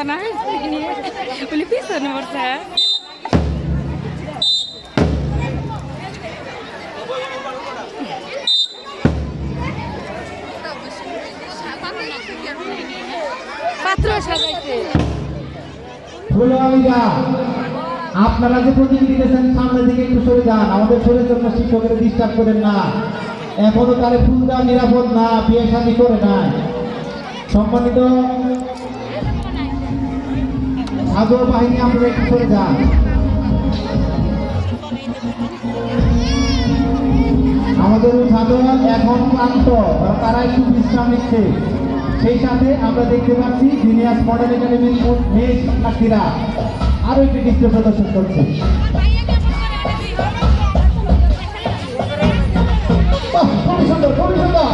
না উনি পিছনে পড়ছে পাত্র সাজাইছে আপনারা যে প্রতিনিধি দিয়েছেন সামনে দিকে একটু সরে যান, আমাদের শরীরের জন্য শিক্ষকের ডিস্টার্ব করেন না। এখনো তারে ফুল দেওয়া নিরাপদ না, বিয়ে শাদী করে নাই। সম্মানিত সাগর বাহিনী, আপনারা একটু সরে যান। আমাদের সাগর এখন ক্লান্ত, তারা একটু বিশ্রাম নিচ্ছে। সেই সাথে আমরা দেখতে পাচ্ছি জিনিয়াস মডেল একাডেমির মেয়ে শিক্ষার্থীরা আরো একটি নৃত্য প্রদর্শন করছে। খুবই সুন্দর, খুবই সুন্দর।